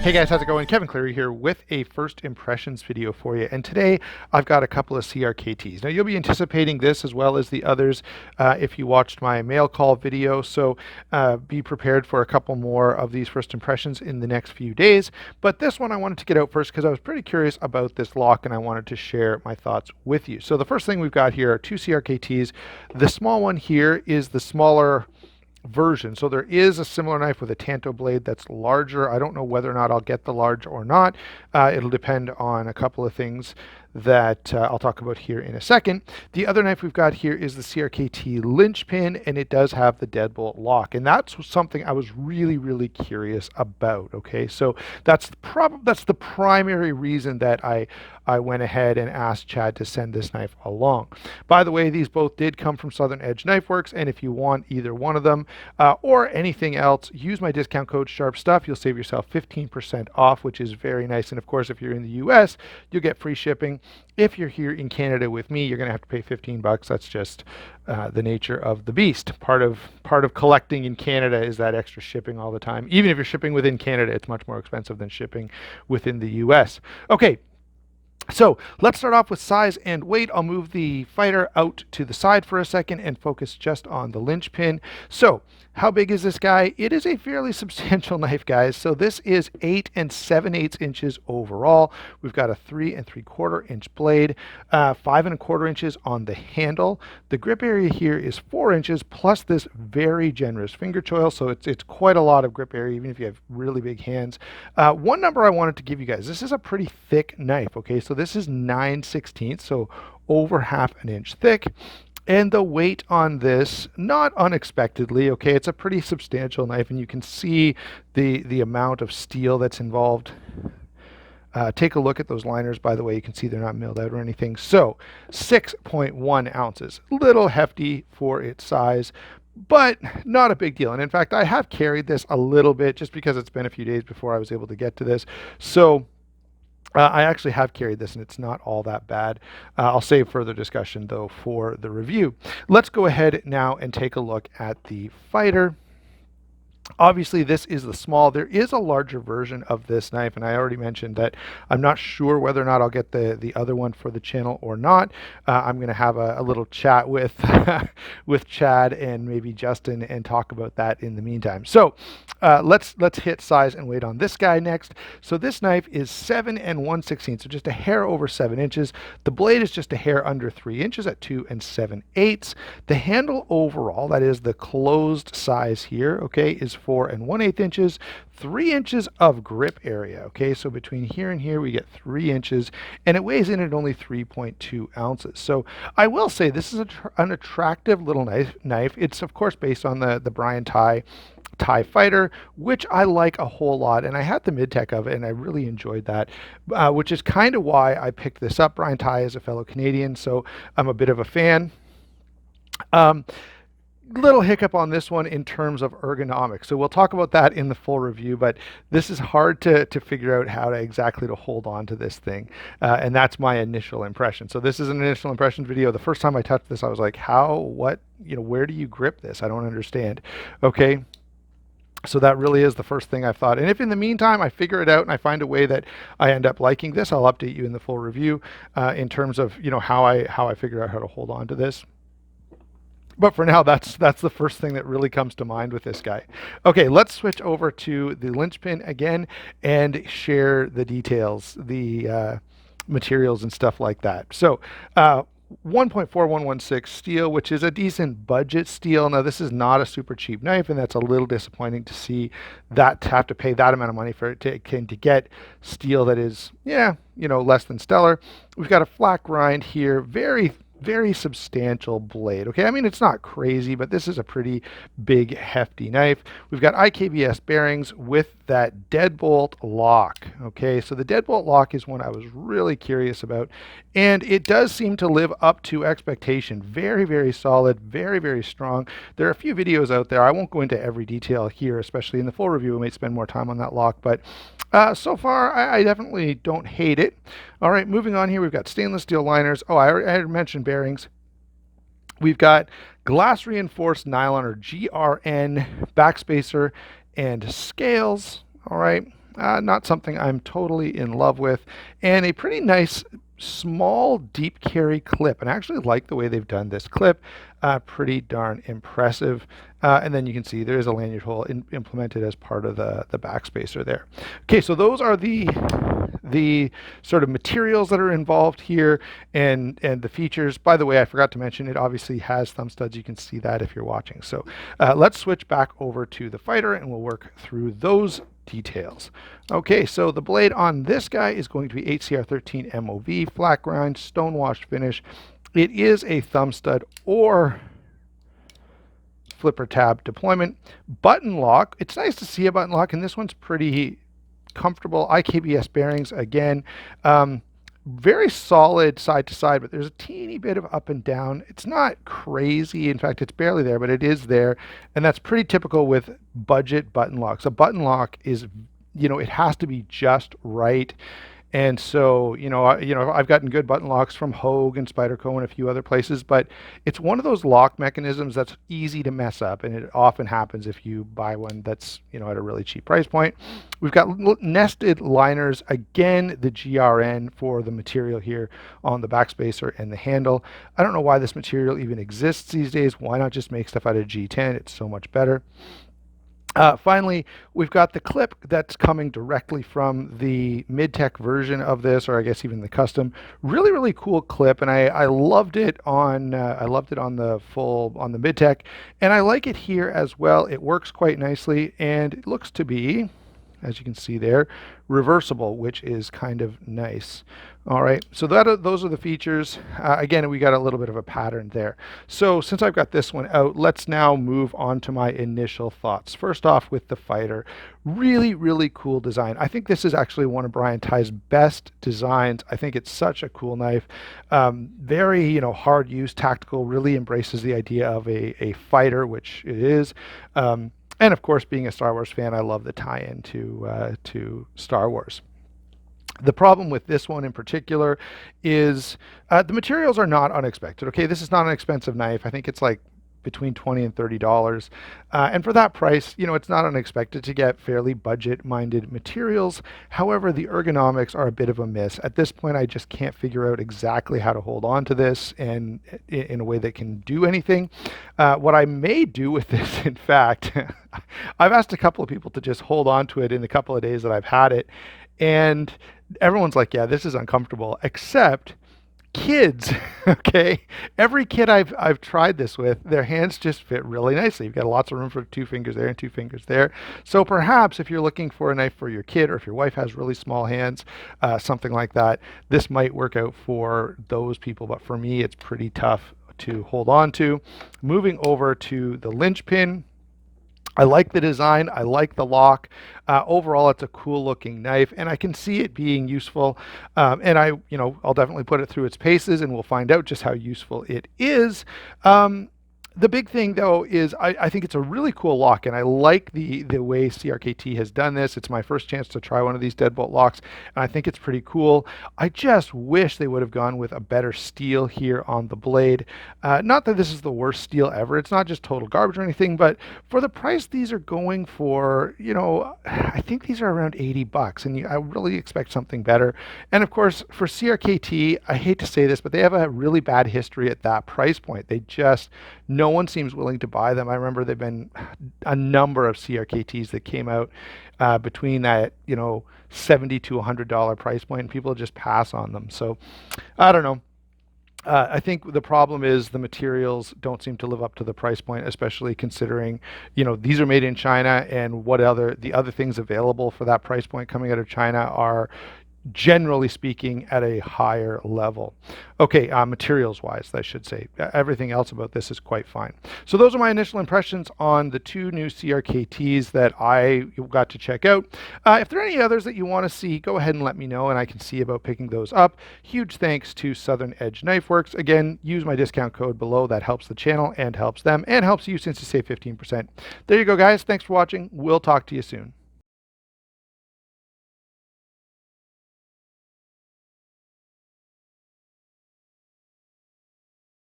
Hey guys, how's it going? Kevin Cleary here with a first impressions video for you. And today I've got a couple of CRKTs. Now you'll be anticipating this as well as the others if you watched my mail call video. So be prepared for a couple more of these first impressions in the next few days. But this one I wanted to get out first because I was pretty curious about this lock and I wanted to share my thoughts with you. So the first thing we've got here are two CRKTs. The small one here is the smaller version. So there is a similar knife with a tanto blade that's larger. I don't know whether or not I'll get the large or not. It'll depend on a couple of things that I'll talk about here in a second. The other knife we've got here is the CRKT Linchpin, and it does have the deadbolt lock, and that's something I was really curious about. Okay, so that's the primary reason that I went ahead and asked Chad to send this knife along. By the way, these both did come from Southern Edge Knife Works, and if you want either one of them or anything else, use my discount code SHARPSTUFF. You'll save yourself 15% off, which is very nice. And of course, if you're in the US, you'll get free shipping. If you're here in Canada with me, you're going to have to pay 15 bucks. That's just the nature of the beast. Part of collecting in Canada is that extra shipping all the time. Even if you're shipping within Canada, it's much more expensive than shipping within the US. Okay. So let's start off with size and weight. I'll move the fighter out to the side for a second and focus just on the Linchpin. So how big is this guy? It is a fairly substantial knife, guys. So this is 8 7/8 inches overall. We've got a 3 3/4 inch blade, 5 1/4 inches on the handle. The grip area here is 4 inches plus this very generous finger choil. So it's quite a lot of grip area, even if you have really big hands. One number I wanted to give you guys, this is a pretty thick knife. Okay, so this is 9/16, so over half an inch thick. And the weight on this, not unexpectedly, okay, it's a pretty substantial knife, and you can see the amount of steel that's involved. Take a look at those liners, by the way. You can see they're not milled out or anything. So 6.1 ounces, little hefty for its size, but not a big deal. And in fact, I have carried this a little bit just because it's been a few days before I was able to get to this. So I actually have carried this and it's not all that bad. I'll save further discussion though for the review. Let's go ahead now and take a look at the fighter. Obviously, this is the small. There is a larger version of this knife, and I already mentioned that I'm not sure whether or not I'll get the other one for the channel or not. I'm going to have a little chat with with Chad and maybe Justin and talk about that in the meantime. So let's hit size and weight on this guy next. So this knife is 7 1/16, so just a hair over 7 inches. The blade is just a hair under 3 inches at 2 7/8. The handle overall, that is the closed size here, okay, is 4 1/8 inches, 3 inches of grip area. Okay, so between here and here we get 3 inches, and it weighs in at only 3.2 ounces. So I will say this is an attractive little knife. It's of course based on the Brian TIE fighter, which I like a whole lot, and I had the mid-tech of it and I really enjoyed that, which is kind of why I picked this up. Brian TIE is a fellow Canadian, so I'm a bit of a fan. Little hiccup on this one in terms of ergonomics. So we'll talk about that in the full review, but this is hard to figure out how to exactly to hold on to this thing. And that's my initial impression. So this is an initial impressions video. The first time I touched this, I was like, where do you grip this? I don't understand. Okay. So that really is the first thing I thought. And if in the meantime I figure it out and I find a way that I end up liking this, I'll update you in the full review in terms of, how I figure out how to hold on to this. But for now, that's the first thing that really comes to mind with this guy. Okay, let's switch over to the Linchpin again and share the details, the materials and stuff like that. So 1.4116 steel, which is a decent budget steel. Now, this is not a super cheap knife, and that's a little disappointing to see that to have to pay that amount of money for it to get steel that is, less than stellar. We've got a flat grind here, very substantial blade. Okay, I mean, it's not crazy, but this is a pretty big, hefty knife. We've got IKBS bearings with that deadbolt lock. Okay, so the deadbolt lock is one I was really curious about, and it does seem to live up to expectation. Very solid, very strong. There are a few videos out there. I won't go into every detail here, especially in the full review. We may spend more time on that lock, but so far I definitely don't hate it. All right, moving on here, we've got stainless steel liners. Oh, I already mentioned bearings. We've got glass reinforced nylon, or GRN, backspacer and scales. All right, Not something I'm totally in love with. And a pretty nice small deep carry clip, and I actually like the way they've done this clip. Pretty darn impressive. And then you can see there is a lanyard hole implemented as part of the backspacer there. Okay, so those are the sort of materials that are involved here, and the features. By the way, I forgot to mention it obviously has thumb studs. You can see that if you're watching. So let's switch back over to the fighter and we'll work through those details. Okay, so the blade on this guy is going to be HCR13 MOV, flat grind, stone washed finish. It is a thumb stud or flipper tab deployment. Button lock, it's nice to see a button lock, and this one's pretty comfortable. IKBS bearings again. Very solid side to side, but there's a teeny bit of up and down. It's not crazy. In fact, it's barely there, but it is there. And that's pretty typical with budget button locks. A button lock is, it has to be just right. And so, I've gotten good button locks from Hogue and Spyderco and a few other places, but it's one of those lock mechanisms that's easy to mess up, and it often happens if you buy one that's, at a really cheap price point. We've got nested liners, again, the GRN for the material here on the backspacer and the handle. I don't know why this material even exists these days. Why not just make stuff out of G10? It's so much better. Finally, we've got the clip that's coming directly from the mid-tech version of this, or I guess even the custom. Really, really cool clip, and I loved it on the mid-tech, and I like it here as well. It works quite nicely, and it looks to be, as you can see there, reversible, which is kind of nice. All right, so those are the features. Again, we got a little bit of a pattern there. So since I've got this one out, let's now move on to my initial thoughts. First off, with the fighter, really, really cool design. I think this is actually one of Brian Ty's best designs. I think it's such a cool knife. Very, hard use, tactical, really embraces the idea of a fighter, which it is. And of course, being a Star Wars fan, I love the tie-in to Star Wars. The problem with this one in particular is the materials are not unexpected. Okay, this is not an expensive knife. I think it's like between $20 and $30. And for that price, it's not unexpected to get fairly budget-minded materials. However, the ergonomics are a bit of a miss. At this point, I just can't figure out exactly how to hold on to this and in a way that can do anything. What I may do with this, in fact, I've asked a couple of people to just hold on to it in the couple of days that I've had it. And everyone's like, yeah, this is uncomfortable, except kids. Okay, every kid I've tried this with, their hands just fit really nicely. You've got lots of room for 2 fingers there and 2 fingers there. So perhaps if you're looking for a knife for your kid, or if your wife has really small hands, something like that, this might work out for those people. But for me, it's pretty tough to hold on to. Moving over to the Linchpin. I like the design. I like the lock. Overall, it's a cool looking knife, and I can see it being useful. And I'll definitely put it through its paces, and we'll find out just how useful it is. The big thing, though, is I think it's a really cool lock, and I like the way CRKT has done this. It's my first chance to try one of these deadbolt locks, and I think it's pretty cool. I just wish they would have gone with a better steel here on the blade. Not that this is the worst steel ever. It's not just total garbage or anything, but for the price these are going for, I think these are around $80, and I really expect something better. And of course, for CRKT, I hate to say this, but they have a really bad history at that price point. No one seems willing to buy them. I remember there've been a number of CRKTs that came out between that, $70 to $100 price point, and people just pass on them. So I don't know. I think the problem is the materials don't seem to live up to the price point, especially considering, these are made in China, and the other things available for that price point coming out of China are, generally speaking, at a higher level. Okay, materials wise, I should say. Everything else about this is quite fine. So those are my initial impressions on the 2 new CRKTs that I got to check out. If there are any others that you want to see, go ahead and let me know, and I can see about picking those up. Huge thanks to Southern Edge Knife Works. Again, use my discount code below. That helps the channel and helps them and helps you, since you save 15%. There you go, guys. Thanks for watching. We'll talk to you soon.